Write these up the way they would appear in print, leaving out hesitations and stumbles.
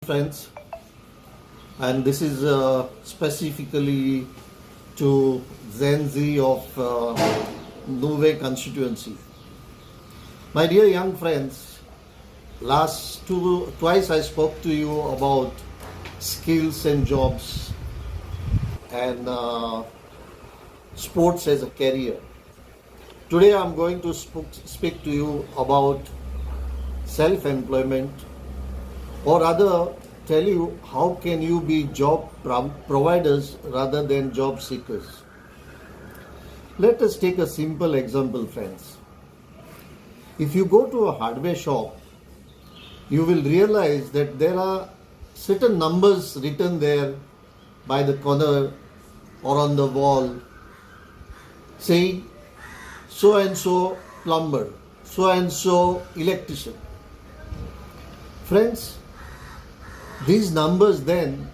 friends, and this is specifically to Gen Z of Nuve constituency. My dear young friends, twice I spoke to you about skills and jobs and sports as a career. Today I am going to speak to you about self-employment, or rather tell you how can you be job providers rather than job seekers. Let us take a simple example, friends. If you go to a hardware shop, you will realize that there are certain numbers written there by the corner or on the wall saying so and so plumber, so and so electrician. Friends, these numbers then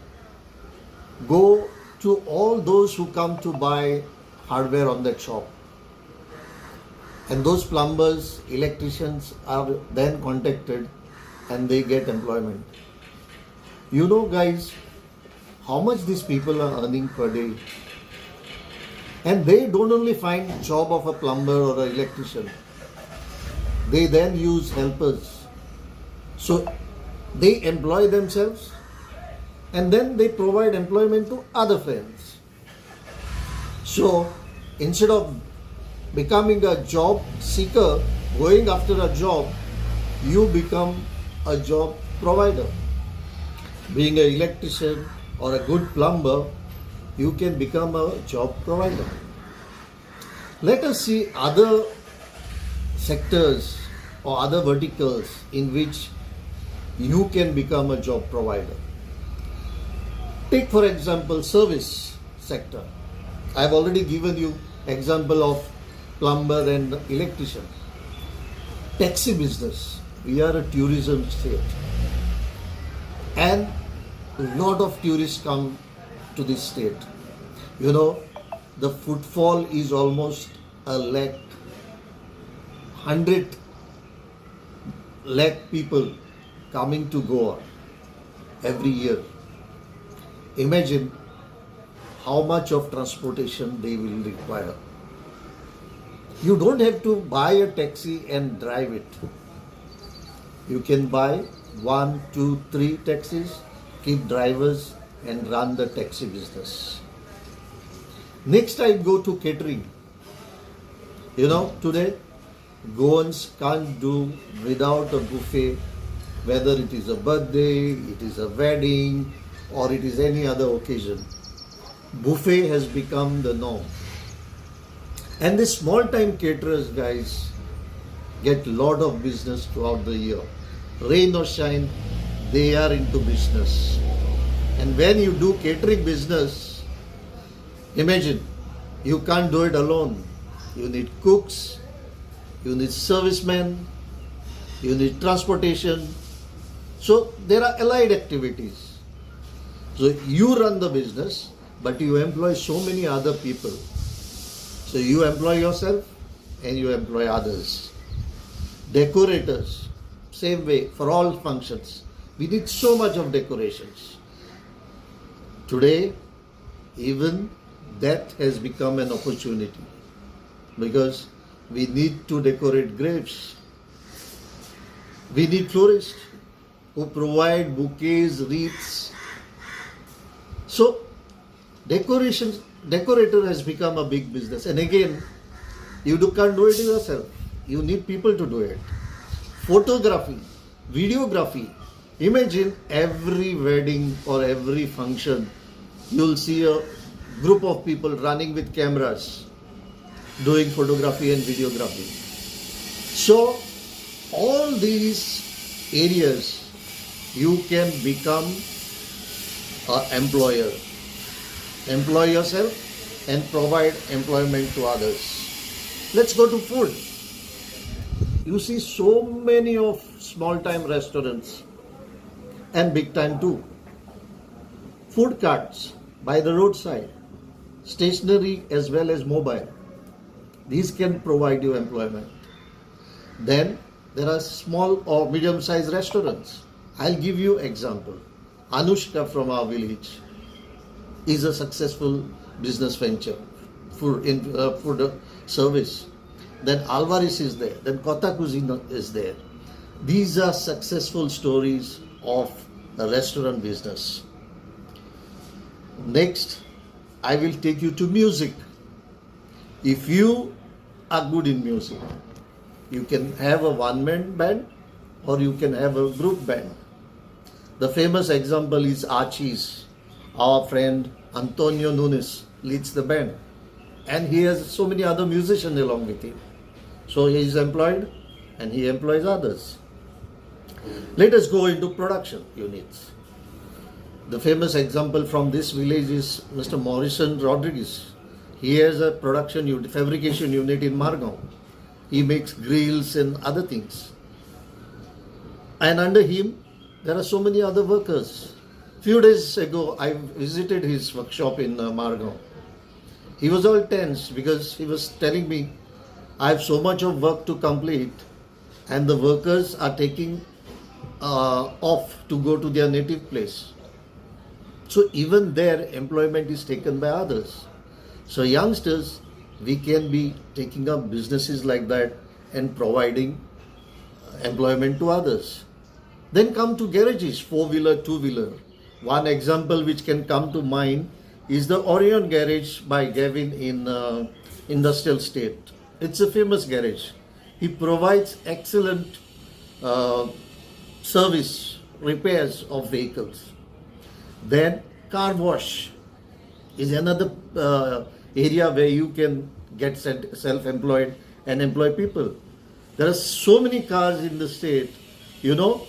go to all those who come to buy hardware on that shop. And those plumbers, electricians are then contacted and they get employment. You know, guys, how much these people are earning per day. And they don't only find job of a plumber or an electrician. They then use helpers. So they employ themselves and then they provide employment to other friends. So instead of becoming a job seeker, going after a job, you become a job provider. Being an electrician or a good plumber, you can become a job provider. Let us see other sectors or other verticals in which you can become a job provider. Take for example service sector. I have already given you example of plumber and electrician. Taxi business. We are a tourism state and a lot of tourists come to this state. You know, the footfall is almost 100 lakh people coming to Goa every year. Imagine how much of transportation they will require. You don't have to buy a taxi and drive it. You can buy 1, 2, 3 taxis, keep drivers and run the taxi business. Next I go to catering. You know, today Goans can't do without a buffet, whether it is a birthday, it is a wedding or it is any other occasion. Buffet has become the norm. And the small time caterers, guys, get lot of business throughout the year. Rain or shine, they are into business. And when you do catering business, imagine, you can't do it alone. You need cooks, you need servicemen, you need transportation. So there are allied activities. So you run the business, but you employ so many other people. So you employ yourself and you employ others. Decorators, same way for all functions. We need so much of decorations. Today, even that has become an opportunity because we need to decorate graves. We need florists who provide bouquets, wreaths. So, decorator has become a big business. And again, you can't do it yourself. You need people to do it. Photography, videography. Imagine every wedding or every function, you'll see a group of people running with cameras doing photography and videography. So, all these areas you can become an employer. Employ yourself and provide employment to others. Let's go to food. You see so many of small time restaurants and big time too. Food carts by the roadside, stationary as well as mobile. These can provide you employment. Then there are small or medium sized restaurants. I'll give you example. Anushka from our village is a successful business venture food service. Then Alvarez is there. Then Costa Cuisine is there. These are successful stories of a restaurant business. Next, I will take you to music. If you are good in music, you can have a one-man band or you can have a group band. The famous example is Archie's. Our friend Antonio Nunes leads the band, and he has so many other musicians along with him. So he is employed and he employs others. Let us go into production units. The famous example from this village is Mr. Morrison Rodriguez. He has a production unit, fabrication unit in Margao. He makes grills and other things. And under him, there are so many other workers. Few days ago, I visited his workshop in Margao. He was all tense because he was telling me, I have so much of work to complete and the workers are taking off to go to their native place. So even their employment is taken by others. So youngsters, we can be taking up businesses like that and providing employment to others. Then come to garages, four-wheeler, two-wheeler. One example which can come to mind is the Orion garage by Gavin in Industrial State. It's a famous garage. He provides excellent service, repairs of vehicles. Then car wash is another area where you can get self-employed and employ people. There are so many cars in the state. You know,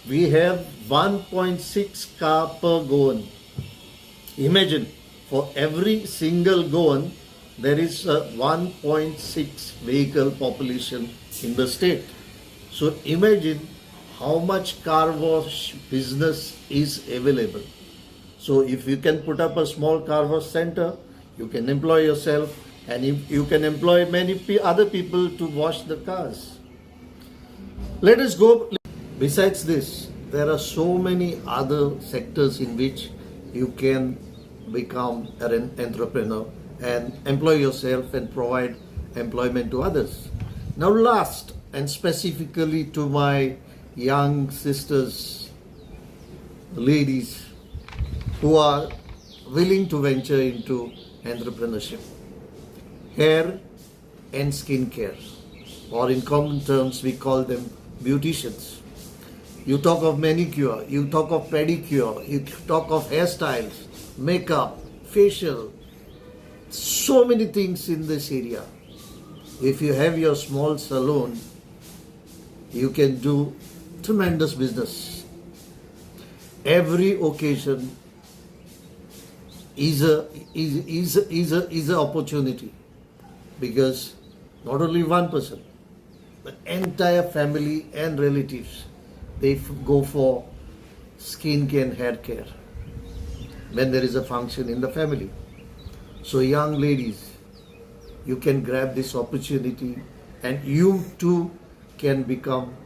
we have 1.6 car per Goan. Imagine, for every single Goan, there is a 1.6 vehicle population in the state. So imagine how much car wash business is available. So if you can put up a small car wash center, you can employ yourself and you can employ many other people to wash the cars. Let us go. Besides this, there are so many other sectors in which you can become an entrepreneur and employ yourself and provide employment to others. Now last, and specifically to my young sisters, ladies who are willing to venture into entrepreneurship, hair and skin care, or in common terms we call them beauticians. You talk of manicure, you talk of pedicure, you talk of hairstyles, makeup, facial, so many things in this area. If you have your small salon, you can do tremendous business. Every occasion is a opportunity, because not only one person, but entire family and relatives, they go for skin care and hair care when there is a function in the family. So young ladies, you can grab this opportunity and you too can become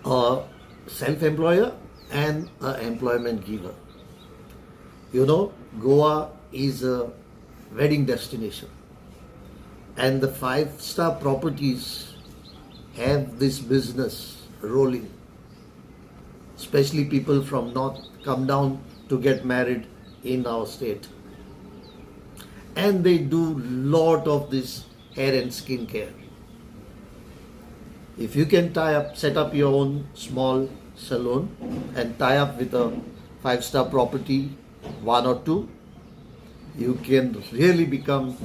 a self-employer and an employment giver. You know, Goa is a wedding destination, and the 5-star properties have this business rolling. Especially people from north come down to get married in our state, and they do lot of this hair and skin care. If you can set up your own small salon and tie up with a 5-star property, 1 or 2, you can really become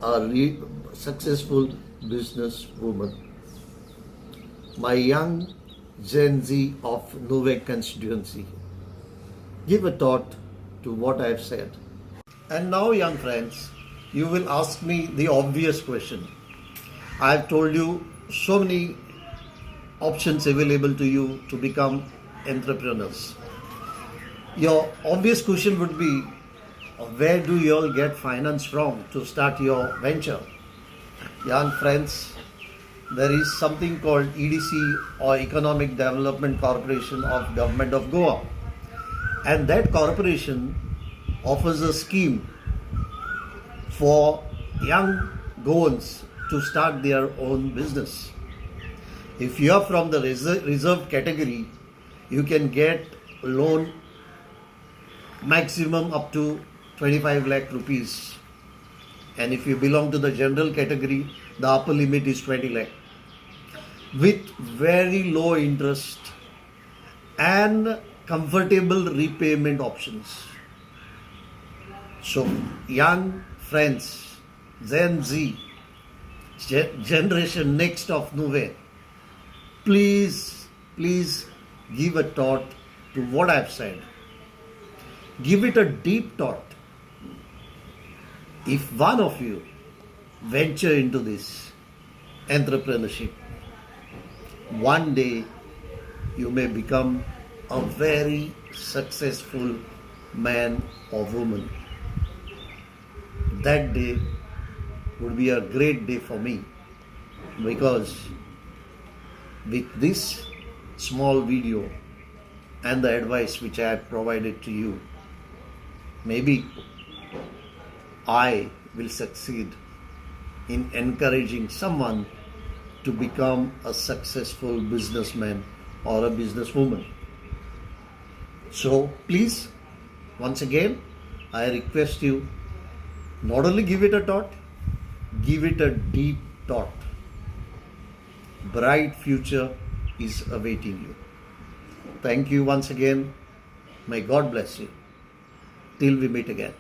a successful business woman. My young Gen Z of Nuvek constituency, give a thought to what I have said. And now, young friends, you will ask me the obvious question. I have told you so many options available to you to become entrepreneurs. Your obvious question would be, where do you all get finance from to start your venture? Young friends, there is something called EDC, or Economic Development Corporation of Government of Goa, and that corporation offers a scheme for young Goans to start their own business. If you are from the reserved category, you can get loan maximum up to 25 lakh rupees, and if you belong to the general category, the upper limit is 20 lakh, with very low interest and comfortable repayment options. So young friends, Gen Z, generation next of nowhere, please give a thought to what I've said. Give it a deep thought. If one of you venture into this entrepreneurship, one day you may become a very successful man or woman. That day would be a great day for me, because with this small video and the advice which I have provided to you, maybe I will succeed in encouraging someone to become a successful businessman or a businesswoman. So please, once again, I request you, not only give it a thought, give it a deep thought. Bright future is awaiting you. Thank you once again. May God bless you. Till we meet again.